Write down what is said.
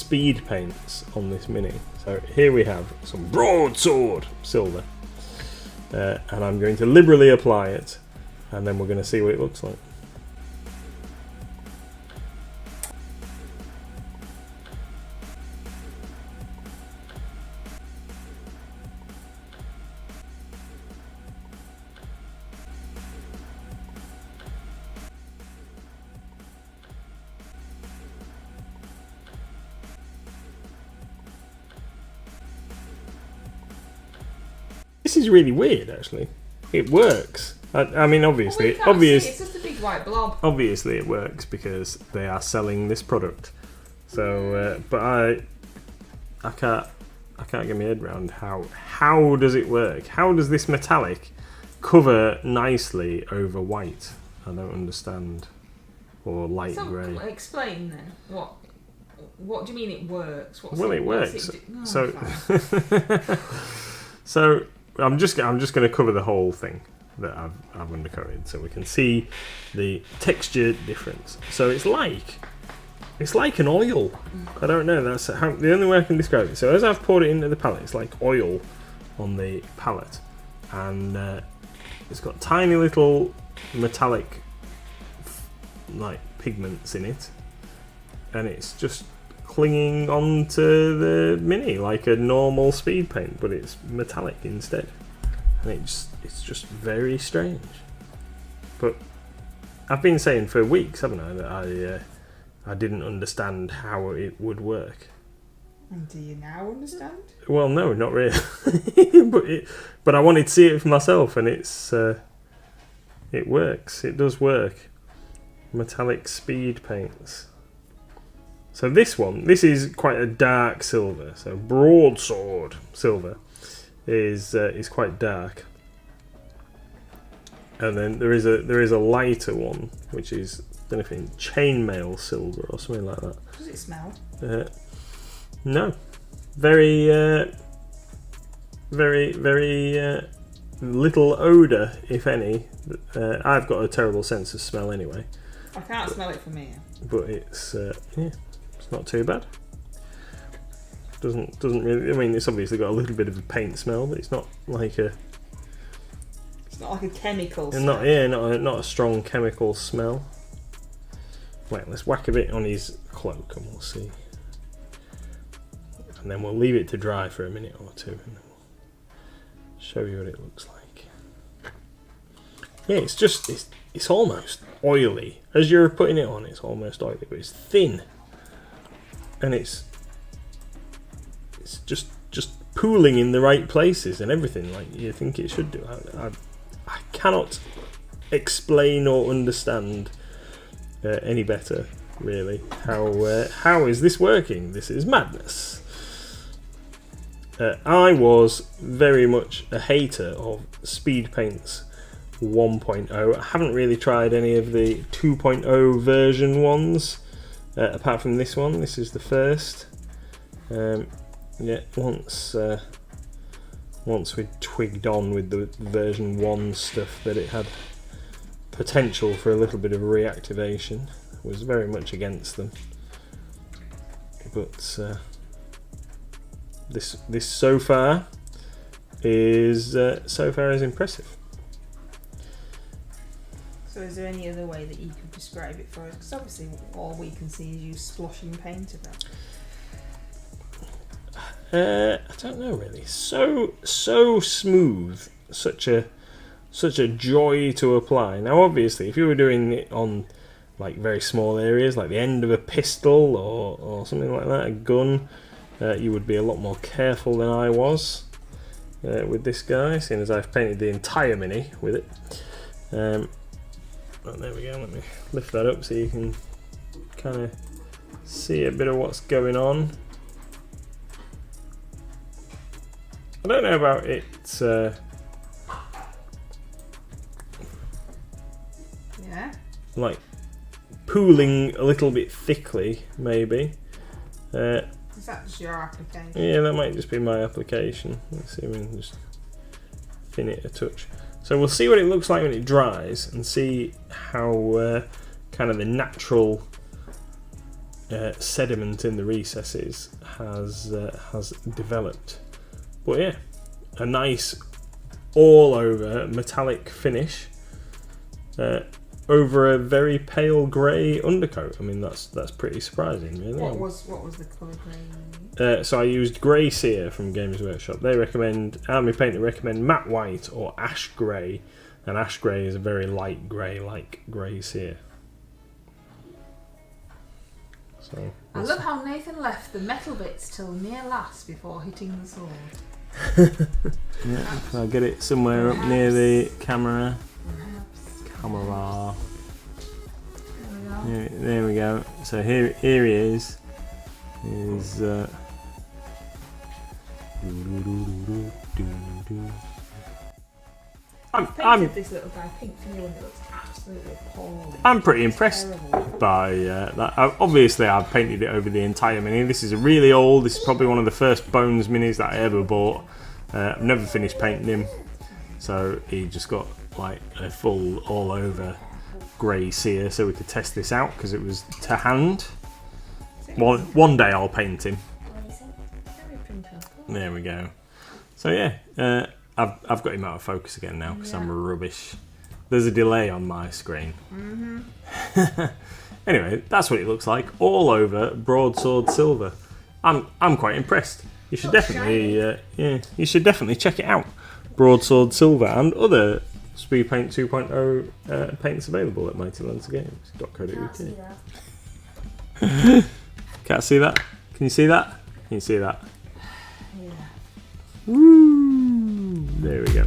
speed paints on this Mini. So here we have some Broadsword silver, and I'm going to liberally apply it, and then we're going to see what it looks like. This is really weird, actually. It works. I mean, obviously, it's just a big white blob. Obviously, it works because they are selling this product. So, but I can't get my head around how does it work? How does this metallic cover nicely over white? I don't understand. Or light grey. Explain then. What do you mean it works? It works. So I'm just going to cover the whole thing that I've undercoated, so we can see the texture difference. So it's like an oil. I don't know. That's the only way I can describe it. So as I've poured it into the palette, it's like oil on the palette, and it's got tiny little metallic like pigments in it, and it's just clinging onto the Mini like a normal speed paint, but it's metallic instead, and it's just very strange. But I've been saying for weeks, haven't I, that I didn't understand how it would work. And do you now understand? Well, no, not really. but I wanted to see it for myself, and it works. It does work. Metallic speed paints. So this is quite a dark silver. So Broadsword silver is quite dark, and then there is a lighter one, which is, I don't know if it's chainmail silver or something like that. Does it smell? No, very little odour, if any. I've got a terrible sense of smell anyway. I can't smell it from here. But it's it's not too bad. Doesn't really. I mean, it's obviously got a little bit of a paint smell, but it's not like a. It's not like a chemical smell. Not a strong chemical smell. Wait, let's whack a bit on his cloak and we'll see. And then we'll leave it to dry for a minute or two, and then we'll show you what it looks like. Yeah, it's almost oily. As you're putting it on, it's almost oily, but it's thin, and it's just pooling in the right places and everything like you think it should do. I cannot explain or understand any better, really. How is this working? This is madness. I was very much a hater of speed paints 1.0. I haven't really tried any of the 2.0 version ones, apart from this one. This is the first. Yeah, once we twigged on with the version 1 stuff that it had potential for a little bit of reactivation, I was very much against them. But this so far is impressive. So is there any other way that you could describe it for us? Because obviously all we can see is you sploshing paint of that. I don't know really. So smooth, such a joy to apply. Now, obviously, if you were doing it on like very small areas, like the end of a pistol or something like that, a gun, you would be a lot more careful than I was with this guy, seeing as I've painted the entire Mini with it. Oh, there we go. Let me lift that up so you can kind of see a bit of what's going on. I don't know about it. Yeah. Like pooling a little bit thickly, maybe. Is that just your application? Yeah, that might just be my application. Let's see if we can just thin it a touch. So we'll see what it looks like when it dries, and see how kind of the natural sediment in the recesses has developed. But yeah, a nice all over metallic finish over a very pale grey undercoat. I mean, that's pretty surprising, really. What was the colour grey? So I used Grey Sear from Games Workshop. They recommend, Army Painter recommend matte white or ash grey, and ash grey is a very light grey, like Grey Sear. So I love how Nathan left the metal bits till near last before hitting the sword. yeah, if I get it somewhere up near the camera. Camera. There we go. So here he is. I painted this little guy pink for you and it looks absolutely appalling. I'm pretty impressed by that. Obviously, I've painted it over the entire mini. This is a really old. This is probably one of the first Bones minis that I ever bought. I've never finished painting him, so he just got like a full all over Grey Sear, so we could test this out because it was to hand. One day I'll paint him. There we go. So yeah, I've got him out of focus again now because I'm rubbish. There's a delay on my screen. Anyway, that's what it looks like all over Broadsword Silver. I'm quite impressed. You should definitely you should definitely check it out. Broadsword Silver and other Speed Paint 2.0 paints available at mightylancergames.co.uk. Can't see that? Can you see that? Can you see that? Yeah. Woo! There we go.